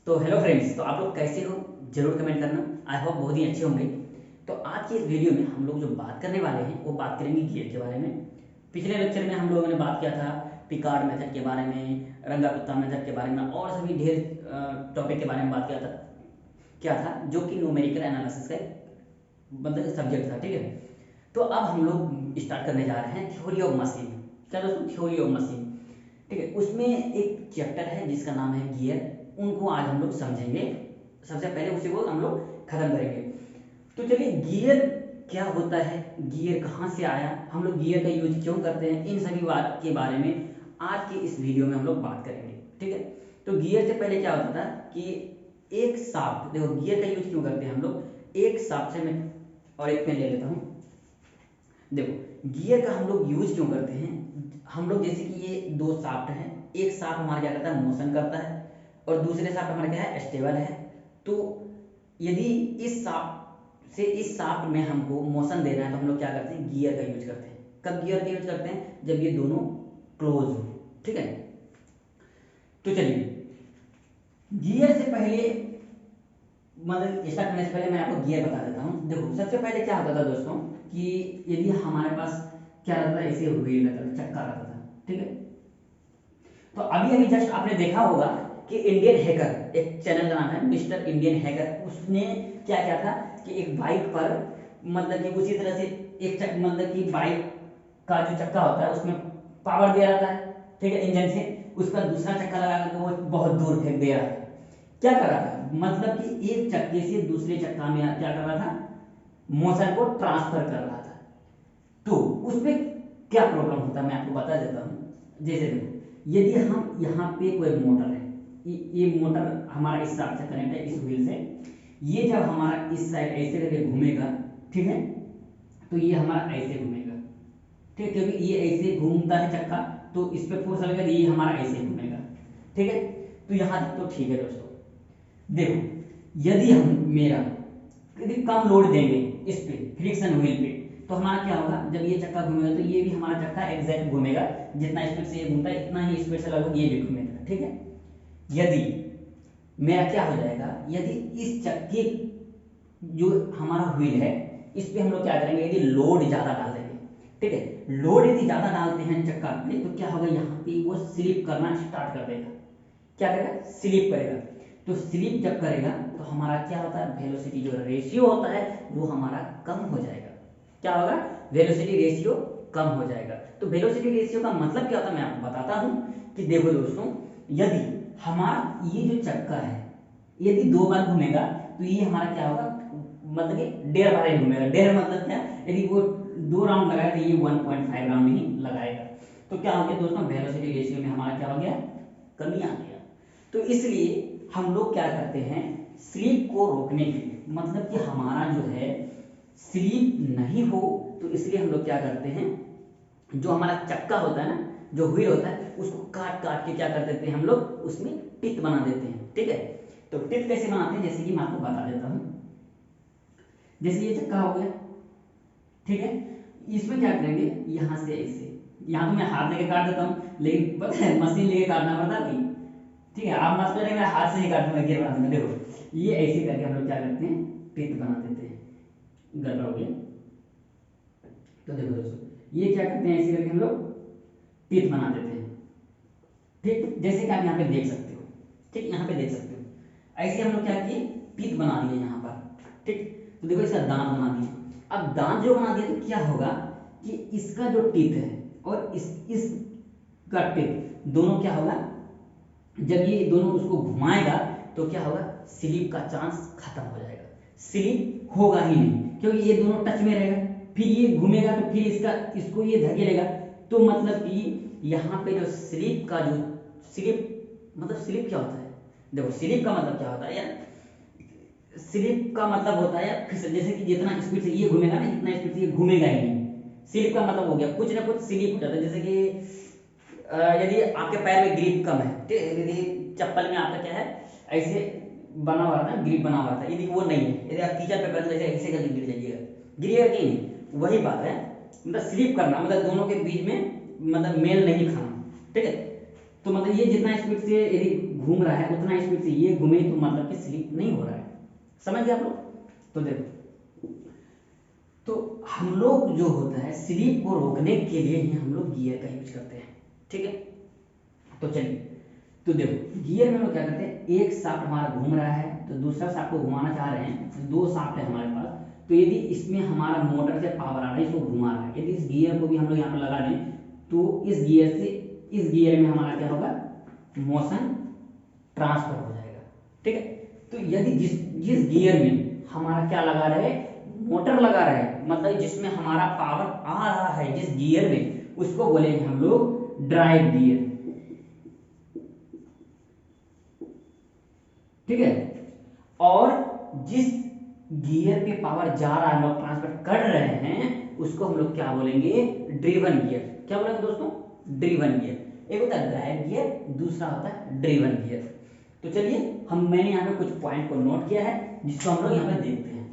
तो hello friends, तो आप लोग कैसे हो जरूर कमेंट करना। आई होप बहुत ही अच्छे होंगे। तो आज की इस वीडियो में हम लोग जो बात करने वाले हैं वो बात करेंगे गियर के बारे में। पिछले लेक्चर में हम लोगों ने बात किया था पिकार्ड मेथड के बारे में, रंगा कुत्ता मेथड के बारे में और सभी ढेर टॉपिक के बारे में बात किया था। क्या था जो कि न्यूमेरिकल एनालिसिस का मतलब सब्जेक्ट था, ठीक है। तो अब हम लोग स्टार्ट करने जा रहे हैं थ्योरी ऑफ मशीन। क्या दोस्तों, थ्योरी ऑफ मशीन, ठीक है। उसमें एक चैप्टर है जिसका नाम है गियर। उनको आज हम लोग समझेंगे। सबसे पहले उसी को हम लोग खत्म करेंगे। तो चलिए, गियर क्या होता है, गियर कहाँ से आया, हम लोग गियर का यूज क्यों करते हैं, इन सभी बात के बारे में आज के इस वीडियो में हम लोग बात करेंगे, ठीक है। तो गियर से पहले क्या होता था कि एक शाफ्ट, देखो गियर का यूज क्यों करते हैं हम लोग, एक शाफ्ट से मैं और एक पेन ले लेता हूँ। देखो गियर का हम लोग यूज क्यों करते हैं, हम लोग जैसे कि ये दो शाफ्ट हैं, एक शाफ्ट हमारा क्या करता है, मोशन करता है और दूसरे शाफ्ट हमारा क्या है, स्टेबल है। तो यदि इस शाफ्ट से इस शाफ्ट में हमको मोशन देना है तो हम लोग क्या करते हैं, गियर का यूज करते हैं। कब गियर का यूज करते हैं, जब ये दोनों क्लोज हो, ठीक है। तो चलिए, गियर से पहले मतलब स्टार्ट करने से पहले मैं आपको गियर बता देता हूँ। देखो सबसे पहले क्या होता था दोस्तों कि यदि हमारे पास क्या रहता था, ऐसे व्हील रहता था, चक्का रहता था, ठीक है। तो अभी अभी जस्ट आपने देखा होगा कि इंडियन हैकर, एक चैनल का नाम है मिस्टर इंडियन हैकर, उसने क्या किया था कि एक बाइक पर मतलब कि उसी तरह से मतलब कि बाइक का जो चक्का होता है उसमें पावर दे रहा था, ठीक है, इंजन से। उस पर दूसरा चक्का लगा करके वो बहुत दूर फेंक दे रहा था। क्या कर रहा था, मतलब कि एक चक्के से दूसरे चक्का में क्या कर रहा था, मोशन को ट्रांसफर कर रहा था। तो उसमें क्या प्रॉब्लम होता है मैं आपको बता देता हूँ। जैसे देखो, यदि हम यहाँ पे कोई मोटर है, ये मोटर हमारा इस हिसाब से कनेक्ट है इस व्हील से, ये जब हमारा इस साइड ऐसे करके घूमेगा, ठीक है, तो ये हमारा ऐसे घूमेगा, ठीक है, क्योंकि ये ऐसे घूमता है चक्का, तो इस पे फोर्स लगेगा, ये हमारा ऐसे घूमेगा, ठीक है। तो यहाँ तक तो ठीक है दोस्तों। देखो यदि हम मेरा यदि कम लोड देंगे इस पे फ्रिक्शन व्हील पे, तो हमारा क्या होगा, जब ये चक्का घूमेगा तो ये भी हमारा चक्का एग्जैक्ट घूमेगा, जितना स्पीड से ये घूमता है इतना ही स्पीड से लगभग ये भी घूमेगा, ठीक है। यदि मेरा क्या हो जाएगा, यदि इस चक्के जो हमारा व्हील है इस पे हम लोग क्या करेंगे, यदि लोड ज्यादा डाल देंगे, ठीक है, लोड यदि ज्यादा डालते हैं चक्का पे, तो क्या होगा, यहाँ पे वो स्लिप करना स्टार्ट कर देगा। क्या करेगा, स्लिप करेगा। तो स्लिप जब करेगा तो हमारा क्या होता है, वेलोसिटी जो रेशियो होता है वो हमारा कम हो जाएगा। क्या होगा, वेलोसिटी रेशियो कम हो जाएगा। तो वेलोसिटी रेशियो का मतलब क्या होता है मैं आपको बताता हूं कि देखो दोस्तों, यदि हमारा ये जो चक्का है यदि दो बार घूमेगा तो ये हमारा क्या होगा, मतलब कि डेढ़ बार ही घूमेगा। डेढ़ मतलब क्या, यदि वो दो राउंड लगाए तो ये 1.5 राउंड ही लगाएगा। तो क्या हो गया दोस्तों, वेलोसिटी रेशियो में हमारा क्या हो गया, कमी आ गया। तो इसलिए हम लोग क्या करते हैं, स्लीप को रोकने के लिए, मतलब कि हमारा जो है स्लीप नहीं हो, तो इसलिए हम लोग क्या करते हैं, जो हमारा चक्का होता है ना, जो व्हील होता है उसको काट काट के क्या कर देते हैं हम लोग, उसमें टिप बना देते हैं, ठीक है। तो टिप कैसे बनाते हैं, जैसे कि मैं आपको बता देता हूं। जैसे ये चक्का हो गया, ठीक है, इसमें क्या करेंगे, यहां से ऐसे, यहां तो मैं हाथ लेके काट देता हूं, लेकिन पता है मशीन लेके काटना पड़ता है भाई, ठीक है। आप मत करें, मैं हाथ से ही काट दूंगा गियर बना दूंगा। देखो ये ऐसे करके हम लोग क्या करते हैं, टिप बना देते हैं। गड़बड़ हो गया। तो देखो दोस्तों, ये क्या करते हैं, ऐसे करके हम लोग टिप बना देते हैं, ठीक, जैसे कि आप यहाँ पे देख सकते हो, ठीक, यहाँ पे देख सकते हो। ऐसे हम लोग क्या किए, टीथ बना दिए यहाँ पर, ठीक। तो देखो इसका दांत बना दिए। अब दांत जो बना दिए तो क्या होगा कि इसका जो टीथ है और इसका टीथ दोनों क्या होगा, जब ये दोनों उसको घुमाएगा तो क्या होगा, स्लिप का चांस खत्म हो जाएगा। स्लिप होगा ही नहीं क्योंकि ये दोनों टच में रहेगा, फिर ये घूमेगा तो फिर इसका इसको ये धकेलेगा। तो मतलब कि यहाँ पे जो स्लिप का जो स्लिप मतलब स्लिप क्या होता है, देखो स्लिप का मतलब क्या होता है यार, स्लिप का मतलब होता है फिसल, जैसे कि जितना स्पीड से ये घूमेगा ना इतना स्पीड से ये घूमेगा ही नहीं। स्लिप का मतलब हो गया कुछ ना कुछ स्लिप हो जाता है, जैसे कि यदि आपके पैर में ग्रिप कम है, ठीक है, यदि चप्पल में आपका क्या है, ऐसे बना हुआ था, ग्रिप बना हुआ था, यदि वो नहीं है, यदि आप कीचड़ पे पैर ऐसे ऐसे करके गिर जाइएगा, गिरिएगा कि नहीं, वही बात है। मतलब स्लिप करना मतलब दोनों के बीच में मतलब मेल नहीं खाना, ठीक है। तो मतलब ये जितना स्पीड से यदि घूम रहा है उतना स्पीड से ये घूमे तो मतलब कि स्लिप नहीं हो रहा है। समझ गए आप लोग? तो देखो, तो हम लोग जो होता है स्लिप को रोकने के लिए ही हम लोग गियर का यूज करते हैं। ठीक है, तो चलिए, तो देखो गियर में हम लोग क्या करते हैं, एक शाफ्ट हमारा घूम रहा है तो दूसरा शाफ्ट को घुमाना चाह रहे हैं, तो दो शाफ्ट है हमारे पास, तो यदि इसमें हमारा मोटर से पावर आ रहा है, इसको घुमा रहा है, यदि इस गियर को भी हम लोग यहाँ पर लगा दें तो इस गियर से इस गियर में हमारा क्या होगा, मोशन ट्रांसफर हो जाएगा। ठीक है, तो यदि जिस जिस गियर में हमारा क्या लगा रहे, मोटर लगा रहे, मतलब जिसमें हमारा पावर आ रहा है जिस गियर में, उसको बोलेंगे हम लोग ड्राइव गियर। ठीक है, और जिस गियर पे पावर जा रहा है, हम लोग ट्रांसफर कर रहे हैं, उसको हम लोग क्या बोलेंगे, ड्रिवन गियर। क्या बोलेंगे दोस्तों, ड्रिवन गियर। एक होता है ड्राइव गियर, दूसरा होता है ड्रिवन गियर। तो चलिए मैंने यहाँ पे कुछ पॉइंट को नोट किया है जिसको हम लोग यहाँ पे देखते हैं।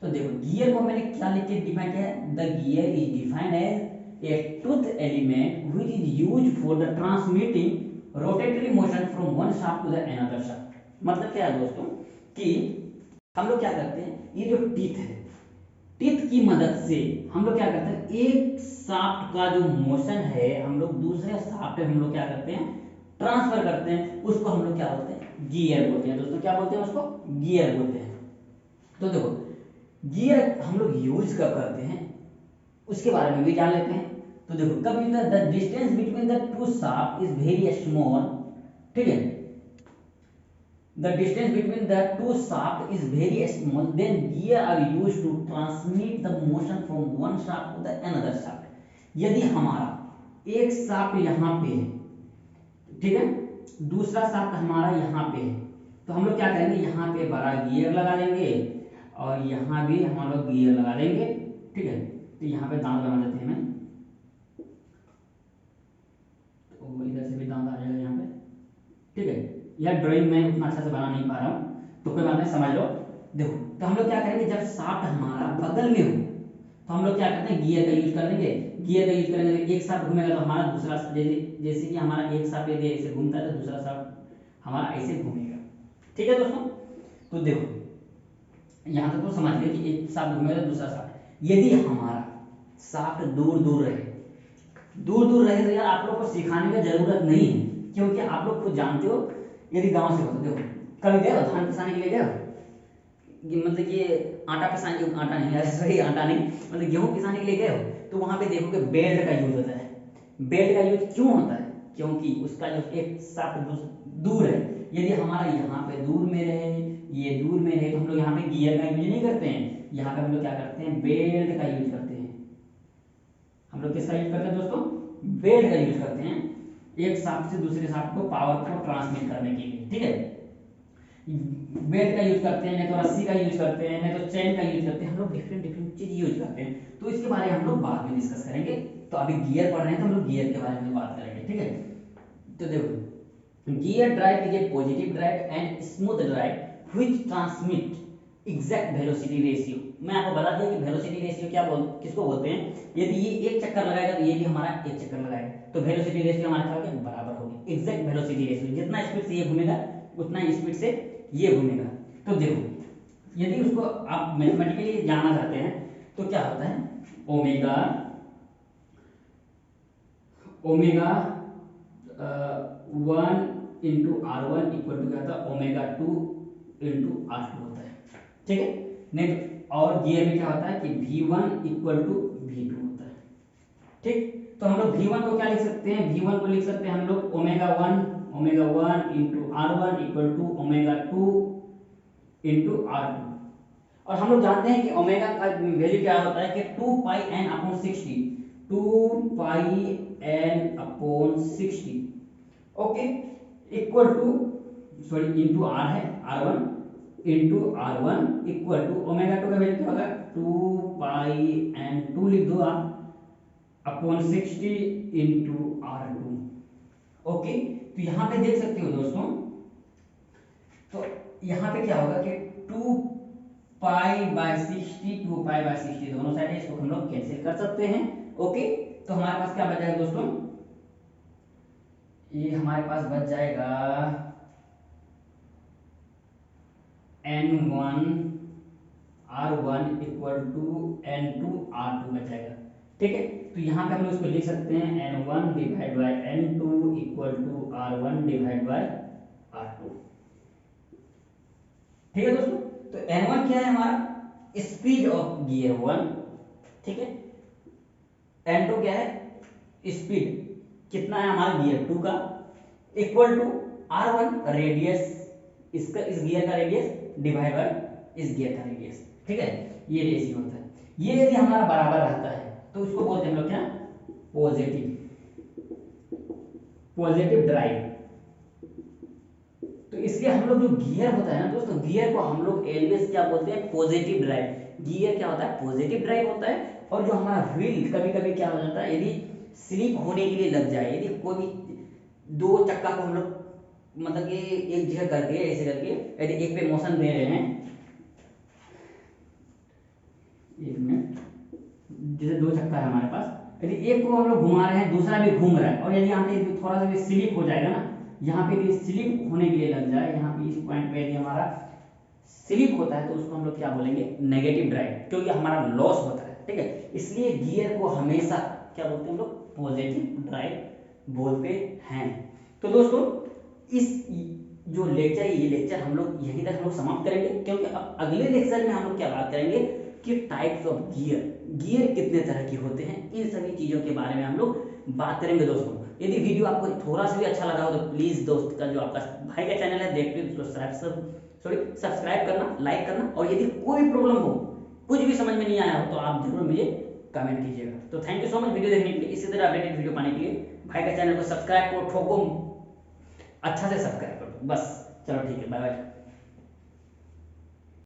तो देखो गियर को मैंने क्या लिख के डिफाइन किया है, the gear is defined as a tooth element which is used for the transmitting rotatory motion from one shaft to the another shaft. मतलब क्या है दोस्तों कि हम लोग क्या करते हैं, ये जो टीथ है, टीथ की मदद से हम लोग क्या करते हैं, एक शाफ्ट का जो मोशन है हम लोग दूसरे शाफ्ट में हम लोग क्या करते हैं, ट्रांसफर करते हैं, उसको हम लोग क्या बोलते हैं, गियर बोलते हैं। दोस्तों क्या बोलते हैं उसको, गियर बोलते हैं। तो देखो गियर हम लोग यूज कब करते हैं उसके बारे में भी जान लेते हैं। तो देखो कब the distance between the two shaft is very small. ठीक है, the distance between the two shaft is very small, then gear are used to transmit the motion from one shaft to the another shaft। यदि हमारा एक shaft यहाँ पे है, ठीक है, दूसरा शाफ्ट हमारा यहाँ पे है, तो हम लोग क्या करेंगे, यहाँ पे बड़ा गियर लगा देंगे और यहाँ भी हम लोग गियर लगा देंगे। ठीक है, तो यहाँ पे दांत बना देते हैं हमें, तो इधर से भी दांत आ जाएगा यहाँ पे। ठीक है, यह ड्राइंग मैं उतना अच्छा से बना नहीं पा रहा हूँ, तो कोई बात नहीं, समझ लो। देखो तो हम लोग क्या करेंगे, जब शाफ्ट हमारा बगल में हो तो हम लोग क्या करते हैं, गियर का यूज कर लेंगे। गियर का यूज करेंगे तो एक शाफ्ट घूमेगा तो हमारा दूसरा, जैसे कि हमारा एक शाफ्ट यदि ऐसे घूमता है तो दूसरा शाफ्ट हमारा ऐसे घूमेगा। ठीक है दोस्तों, तो देखो यहाँ तक तो समझ गए कि एक शाफ्ट घूमेगा तो दूसरा शाफ्ट। यदि हमारा शाफ्ट दूर दूर रहे, दूर दूर रहे तो यार आप लोग को सिखाने की जरूरत नहीं है, क्योंकि आप लोग खुद जानते हो। यदि गांव से हो तो देखो कभी गए हो धान पिसाने के लिए, गए हो, मतलब कि आटा पिसाने, आटा नहीं, सॉरी आटा नहीं, मतलब गेहूं पिसाने के लिए गए हो, तो वहां पे देखोगे बेल्ट का यूज होता है। बेल्ट का यूज क्यों होता है, क्योंकि उसका जो एक शाफ्ट दूर है, यदि हमारा यहाँ पे दूर में रहे, ये दूर में रहे, तो हम लोग यहाँ पे गियर का यूज नहीं करते हैं, यहाँ पे हम लोग क्या करते हैं, बेल्ट का यूज करते हैं। हम लोग किसका यूज करते हैं दोस्तों, बेल्ट का यूज करते हैं, एक शाफ्ट से दूसरे शाफ्ट को पावर को ट्रांसमिट करने के लिए। ठीक है, बेल्ट का यूज करते हैं, नहीं तो रस्सी का यूज करते हैं, नहीं तो चेन का यूज करते हैं, हम लोग डिफरेंट डिफरेंट चीज यूज करते हैं। तो इसके बारे में हम लोग बाद में डिस्कस करेंगे। तो अभी गियर पढ़ रहे हैं तो हम लोग गियर के बारे में बात करेंगे। ठीक है, तो देखो gear drive is a positive drive and smooth drive which transmit exact velocity ratio. मैं आपको बता दिया कि वेलोसिटी रेशियो किसको बोलते हैं। यदि ये एक चक्कर लगाएगा तो ये भी हमारा एक चक्कर लगाएगा, तो वेलोसिटी रेशियो हमारे क्या होगी, बराबर होगी। एग्जैक्ट वेलोसिटी रेशियो, जितना स्पीड से ये घूमेगा उतना स्पीड से ये घूमेगा। तो देखो यदि उसको आप मैथमेटिकली जानना चाहते हैं तो क्या होता है, omega omega 1 × R1 equal to क्या होता है, ओमेगा 2 × R2 होता है। ठीक है, नहीं तो और गियर में क्या होता है कि V1 इक्वल टू V2 होता है। ठीक, तो हम लोग V1 को क्या लिख सकते हैं, V1 को लिख सकते हैं हम लोग omega 1 × R1 equal to omega 2 × R2। और हम लोग जानते हैं कि ओमेगा का वैल्यू क्या होता है कि 2πn/60, 2πn/60, okay, equal to, sorry into r है, R1 इक्वल टू ओमेगा 2 का वैल्यू क्या होगा, 2πn2 लिख दो आप अपॉन 60 × R2। ओके, तो यहाँ पे देख सकते हो दोस्तों, तो यहाँ पे क्या होगा कि 2π/60 2π/60 दोनों साइड है, इसको हम लोग कैंसिल कर सकते हैं। ओके, तो हमारे पास क्या बचा है दोस्तों, ये हमारे पास बच जाएगा N1 R1 equal to N2 R2 बच जाएगा। ठीक है, तो यहाँ पे हम लोग इसको लिख सकते हैं N1 divide by N2 equal to R1 divide by R2। ठीक है दोस्तों, तो N1 क्या है हमारा स्पीड ऑफ गियर 1, ठीक है। N2 क्या है स्पीड कितना है हमारा गियर 2 का, इक्वल टू R1 रेडियस इसका, इस गियर का रेडियस डिवाइड बाय इस गियर का रेडियस। ठीक है, ये रेशियो होता है। ये यदि हमारा बराबर रहता है तो उसको बोलते हैं हम लोग क्या, पॉजिटिव, पॉजिटिव ड्राइव। तो इसलिए हम लोग जो गियर होता है ना दोस्तों, गियर को हम लोग एलवेज क्या बोलते हैं, पॉजिटिव ड्राइव। गियर क्या होता है, पॉजिटिव ड्राइव होता है। और जो हमारा व्हील कभी कभी क्या हो जाता है, यदि स्लिप होने के लिए लग जाए, यदि कोई भी दो चक्का को हम लोग मतलब कि एक जगह करके ऐसे करके यदि एक पे मोशन दे रहे हैं, एक मिनट, जैसे दो चक्का है हमारे पास, यदि एक को हम लोग घुमा रहे हैं दूसरा भी घूम रहा है, और यदि यहाँ पे थोड़ा सा भी स्लिप हो जाएगा ना, यहाँ पे यदि स्लिप होने के लिए लग जाए, यहाँ पे इस पॉइंट पे यदि हमारा स्लिप होता है तो उसको हम लोग क्या बोलेंगे, नेगेटिव ड्राइव, क्योंकि हमारा लॉस होता है। ठीक है, इसलिए गियर को हमेशा क्या बोलते हैं हम लोग, पॉजिटिव ड्राइव बोलते हैं। तो दोस्तों इस जो लेक्चर है, ये लेक्चर हम लोग यहीं तक हम लोग समाप्त करेंगे, क्योंकि अब अगले लेक्चर में हम लोग क्या बात करेंगे कि टाइप्स ऑफ गियर, गियर कितने तरह के होते हैं, इन सभी चीजों के बारे में हम लोग बात करेंगे। दोस्तों यदि वीडियो आपको थोड़ा सा भी अच्छा लगा हो तो प्लीज दोस्त का जो आपका भाई का चैनल है देखते हो उसको सब्सक्राइब करना, लाइक करना, और यदि कोई प्रॉब्लम हो, कुछ भी समझ में नहीं आया हो तो आप जरूर मुझे कमेंट कीजिएगा। तो thank you so much video देखने के लिए। इसी तरह अपडेटेड वीडियो पाने के लिए भाई का चैनल को सब्सक्राइब करो, ठोको, अच्छा से सब्सक्राइब कर दो बस। चलो ठीक है, बाय बाय।